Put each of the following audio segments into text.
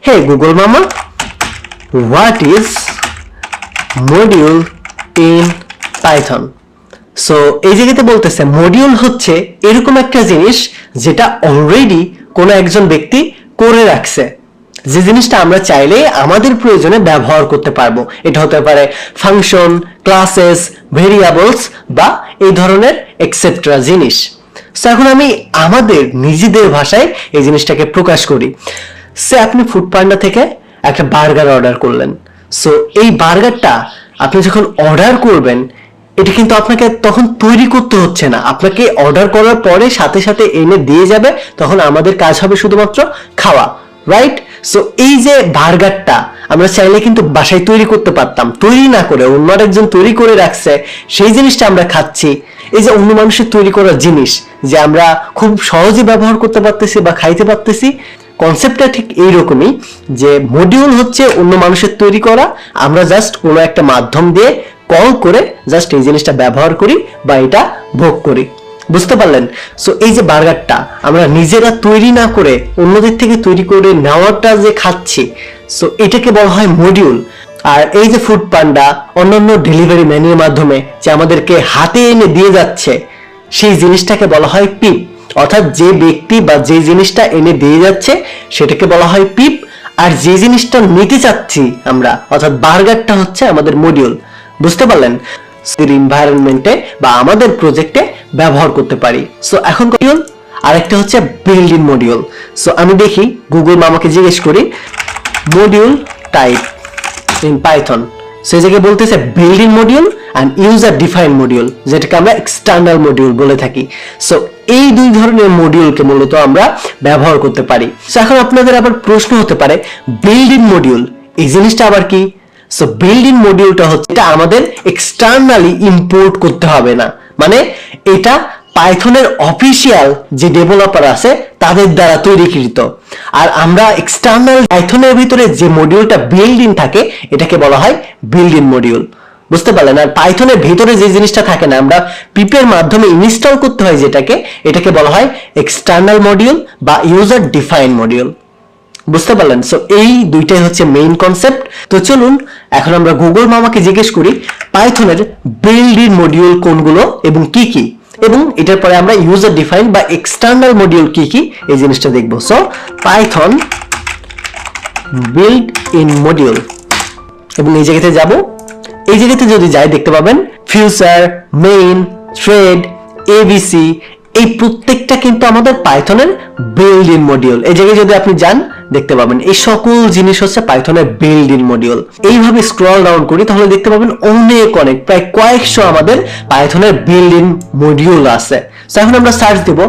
Hey Google Mama, what is module in Python? So এই জায়গাতে বলতেছে মডিউল হচ্ছে এরকম একটা জিনিস যেটা অলরেডি কোনো একজন ব্যক্তি করে রাখছে, যে জিনিসটা আমরা চাইলে আমাদের প্রয়োজনে ব্যবহার করতে পারবো। এটা হতে পারে ফাংশন, ক্লাসেস, ভেরিয়েবলস বা এই ধরনের এক্সেট্রা জিনিস। সো এখন আমি আমাদের নিজেদের ভাষায় এই জিনিসটাকে প্রকাশ করি। সে আপনি ফুড পান্ডা থেকে একটা বার্গার অর্ডার করলেন। সো এই বার্গারটা আপনি যখন অর্ডার করবেন, এটা কিন্তু আপনাকে তখন তৈরি করতে হচ্ছে না, আপনাকে অর্ডার করার পরে সাথে সাথে এনে দিয়ে যাবে, তখন আমাদের কাজ হবে শুধুমাত্র খাওয়া, রাইট? সো এই যে বার্গারটা আমরা চাইলে কিন্তু বাসায় তৈরি করতে পারতাম, তৈরি না করে অন্য একজন তৈরি করে রাখছে, সেই জিনিসটা আমরা খাচ্ছি। এই যে অন্য মানুষের তৈরি করা জিনিস যে আমরা খুব সহজে ব্যবহার করতে পারতেছি বা খাইতে পারতেছি, কনসেপ্টটা ঠিক এইরকমই, যে মডিউল হচ্ছে অন্য মানুষের তৈরি করা, আমরা জাস্ট কোনো একটা মাধ্যম দিয়ে কল করে জাস্ট এই জিনিসটা ব্যবহার করি বা এটা ভোগ করি। বুঝতে পারলেন? সো এই যে বার্গারটা আমরা নিজেরা তৈরি না করে অন্যদের থেকে তৈরি করে নেওয়াটা যে খাচ্ছি, সো এটাকে বলা হয় মডিউল। আর এই যে ফুড পান্ডা অন্যান্য ডেলিভারি ম্যানের মাধ্যমে যে আমাদেরকে হাতে এনে দিয়ে যাচ্ছে, সেই জিনিসটাকে বলা হয় পিপ। অর্থাৎ যে ব্যক্তি বা যে জিনিসটা এনে দিয়ে যাচ্ছে সেটাকে বলা হয় পিপ, আর যে জিনিসটা নিতে চাচ্ছি আমরা অর্থাৎ বার্গারটা হচ্ছে আমাদের মডিউল। বুঝতে পারলেন? এনভায়রনমেন্টে বা আমাদের প্রজেক্টে ব্যবহার করতে পারি। সো এখন মডিউল আর একটা হচ্ছে বিল্ড ইন মডিউল। সো আমি দেখি গুগল মামাকে জিজ্ঞেস করি মডিউল টাইপ ইন পাইথন। সেই জায়গায় বলতেছে build in module and user define module, যেটাকে আমরা এক্সটার্নাল মডিউল বলে থাকি। সো এই দুই ধরনের মডিউলকে মূলত আমরা ব্যবহার করতে পারি। সো এখন আপনাদের আবার প্রশ্ন হতে পারে বিল্ড ইন মডিউল এই জিনিসটা আবার কি? সো বিল্ড ইন মডিউলটা হচ্ছে এটা আমাদের এক্সটার্নালি ইম্পোর্ট করতে হবে না, মানে এটা পাইথনের অফিসিয়াল যে ডেভেলপার আছে তাদের দ্বারা তৈরিকৃত। আর আমরা এক্সটার্নাল পাইথনের ভিতরে যে মডিউলটা বিল্ড ইন থাকে এটাকে বলা হয় বিল্ড ইন মডিউল। বুঝতে পারলেন? আর পাইথনের ভিতরে যে জিনিসটা থাকে না, আমরা পিপের মাধ্যমে ইনস্টল করতে হয় যেটাকে, এটাকে বলা হয় এক্সটার্নাল মডিউল বা ইউজার ডিফাইন মডিউল। বুঝতে পারলেন? সো এই দুইটাই হচ্ছে মেইন কনসেপ্ট। তো চলুন এখন আমরা গুগল মামাকে জিজ্ঞেস করি পাইথনের বিল্ড ইন মডিউল কোনগুলো এবং কি কি, এবং এটার পরে আমরা ইউজার ডিফাইন বা এক্সটার্নাল মডিউল কি কি এই জিনিসটা দেখবো। So Python build in module, এবং এই জায়গাতে যাব। এই জায়গাতে যদি যাই দেখতে পাবেন ফিউচার, মেইন, থ্রেড, এবিসি, এই প্রত্যেকটা কিন্তু আমাদের পাইথনের বিল্ড ইন মডিউল। এই জায়গায় যদি আপনি যান দেখতে পাবেন এই সকল জিনিস হচ্ছে পাইথনের বিল্ড ইন মডিউল। এইভাবে স্ক্রল ডাউন করি তাহলে দেখতে পাবেন অনেক প্রায় কয়েকশো আমাদের পাইথনের বিল্ড ইন মডিউল আছে। সো এখন আমরা সার্চ দেব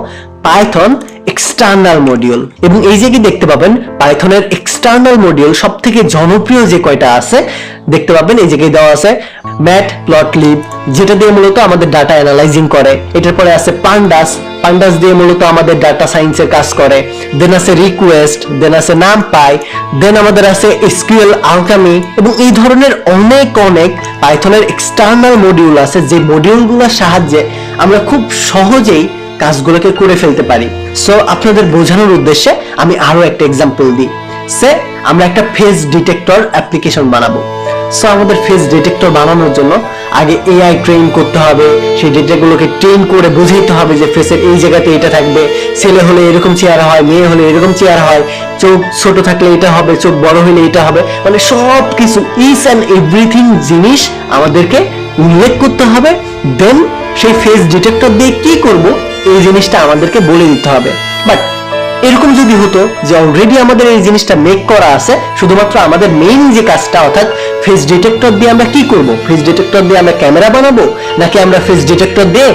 পাইথন এক্সটার্নাল মডিউল, এবং এই জায়গায় দেখতে পাবেন পাইথনের এক্সটার্নাল মডিউল সব থেকে জনপ্রিয় যে কয়টা আছে দেখতে পাবেন এই জায়গায় দেওয়া আছে ম্যাটপ্লটলিব, যেটা দিয়ে মূলত আমাদের ডাটা অ্যানালাইজিং করে। এটার পরে আছে পান্ডাস, পান্ডাস দিয়ে মূলত আমাদের ডাটা সায়েন্সের কাজ করে। দেন আছে রিকোয়েস্ট, দেন আছে নামপাই, দেন আমাদের আছে এসকিউএল আলকামি, এবং এই ধরনের অনেক পাইথনের এক্সটার্নাল মডিউল আছে যে মডিউলগুলোর সাহায্যে আমরা খুব সহজেই কাজগুলোকে করে ফেলতে পারি। সো আপনাদের বোঝানোর উদ্দেশ্যে আমি আরো একটা এক্সাম্পল দিই। সে আমরা একটা ফেস ডিটেক্টর অ্যাপ্লিকেশন বানাবো। সো আমাদের ফেস ডিটেক্টর বানানোর জন্য আগে এআই ট্রেন করতে হবে, সেই ডেটাগুলোকে ট্রেন করে বুঝাইতে হবে যে ফেসের এই জায়গাতে এটা থাকবে, ছেলে হলে এরকম চেহারা হয়, মেয়ে হলে এরকম চেহারা হয়, চোখ ছোট থাকলে এটা হবে, চোখ বড় হলে এটা হবে, মানে সব কিছু ইচ অ্যান্ড এভরিথিং জিনিস আমাদেরকে উল্লেখ করতে হবে। দেন সেই ফেস ডিটেক্টর দিয়ে কি করব এই জিনিসটা আমাদেরকে বলে দিতে হবে। বাট এরকম যদি হতো যে অলরেডি আমাদের এই জিনিসটা মেক করা আছে, শুধুমাত্র আমাদের মেইন যে কাজটা অর্থাৎ ফেস ডিটেক্টর দিয়ে আমরা কি করব, ফেস ডিটেক্টর দিয়ে আমরা ক্যামেরা বানাবো নাকি আমরা ফেস ডিটেক্টর দিয়ে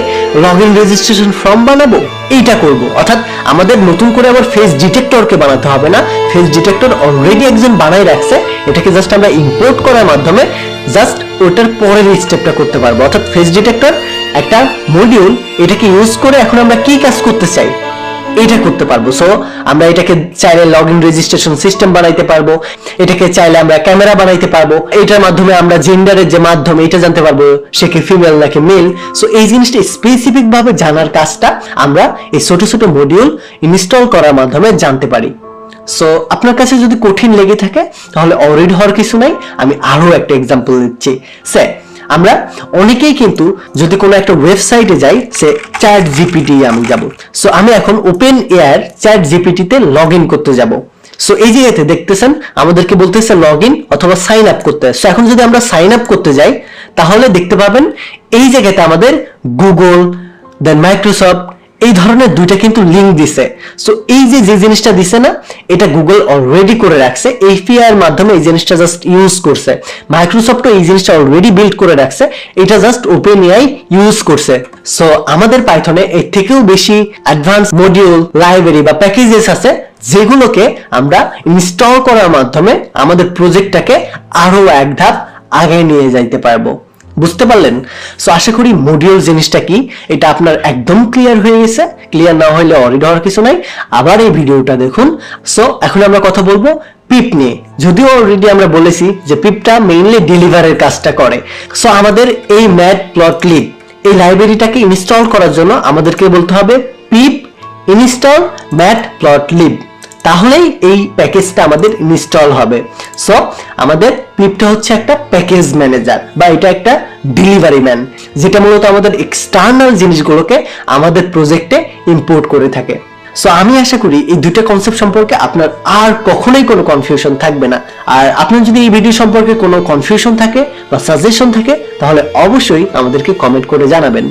লগইন রেজিস্ট্রেশন ফর্ম বানাবো, এইটা করব। অর্থাৎ আমাদের নতুন করে আবার ফেস ডিটেক্টরকে বানাতে হবে না, ফেস ডিটেক্টর অলরেডি একজন বানাই রাখছে, এটাকে জাস্ট আমরা ইম্পোর্ট করার মাধ্যমে জাস্ট ওটার পরের স্টেপটা করতে পারবো। অর্থাৎ ফেস ডিটেক্টর একটা মডিউল, এটাকে ইউজ করে এখন আমরা কি কাজ করতে চাই এটা করতে পারবো। সো আমরা এটাকে চাইলে লগইন রেজিস্ট্রেশন সিস্টেম বানাইতে পারবো, এটাকে চাইলে আমরা ক্যামেরা বানাইতে পারবো, এটার মাধ্যমে আমরা জেন্ডারের যে মাধ্যমে এটা জানতে পারবো সে কি ফিমেল নাকি মেল। সো এই জিনিসটা স্পেসিফিক ভাবে জানার কাজটা আমরা এই ছোট ছোট মডিউল ইনস্টল করার মাধ্যমে জানতে পারি। সো আপনার কাছে যদি কঠিন লেগে থাকে তাহলে অরিড হওয়ার কিছু নাই, আমি আরো একটা এক্সাম্পল দিচ্ছি। সে আমরা অনেকেই কিন্তু যদি কোনো একটা ওয়েবসাইটে যাই, সে চ্যাট জিপিটি আমি যাব, সো আমি এখন ওপেন এয়ার চ্যাট জিপিটিতে লগ ইন করতে যাব। সো এই জায়গাতে দেখতেছেন আমাদেরকে বলতেছে লগ ইন অথবা সাইন আপ করতে। সো এখন যদি আমরা সাইন আপ করতে যাই তাহলে দেখতে পাবেন এই জায়গাতে আমাদের গুগল দেন মাইক্রোসফট এই ধরনের দুইটা কিন্তু লিংক দিছে। সো এই যে জিনিসটা দিছে না, এটা গুগল অলরেডি করে রাখছে, এপিআই এর মাধ্যমে এই জিনিসটা জাস্ট ইউজ করছে। মাইক্রোসফটও এই জিনিসটা অলরেডি বিল্ড করে রাখছে, এটা জাস্ট ওপেন এআই ইউজ করছে। সো আমাদের পাইথনে এর থেকেও বেশি অ্যাডভান্স মডিউল, লাইব্রেরি বা প্যাকেজেস আছে যেগুলোকে আমরা ইনস্টল করার মাধ্যমে আমাদের প্রজেক্টটাকে আরো এক ধাপ আগে নিয়ে যাইতে পারবো। বুঝতে পারলেন? সো আশা করি মডিউল জিনিসটা কি এটা আপনার একদম ক্লিয়ার হয়ে গেছে। ক্লিয়ার না হলে অরিড হওয়ার কিছু নাই, আবার এই ভিডিওটা দেখুন। সো এখন আমরা কথা বলবো পিপ নিয়ে। যদিও অলরেডি আমরা বলেছি যে পিপটা মেইনলি ডেলিভারের কাজটা করে। সো আমাদের এই ম্যাটপ্লটলিব এই লাইব্রেরিটাকে ইনস্টল করার জন্য আমাদেরকে বলতে হবে পিপ ইনস্টল ম্যাটপ্লটলিব, তাহলেই এই প্যাকেজটা আমাদের ইনস্টল হবে। সো আমাদের পিপটা হচ্ছে একটা প্যাকেজ ম্যানেজার বা এটা একটা ডেলিভারি ম্যান, যেটা মূলত আমাদের এক্সটার্নাল জিনিসগুলোকে আমাদের প্রজেক্টে ইম্পোর্ট করে থাকে। সো আমি আশা করি এই দুইটা কনসেপ্ট সম্পর্কে আপনার আর কখনোই কোনো কনফিউশন থাকবে না। আর আপনার যদি এই ভিডিও সম্পর্কে কোনো কনফিউশন থাকে বা সাজেশন থাকে তাহলে অবশ্যই আমাদেরকে কমেন্ট করে জানাবেন।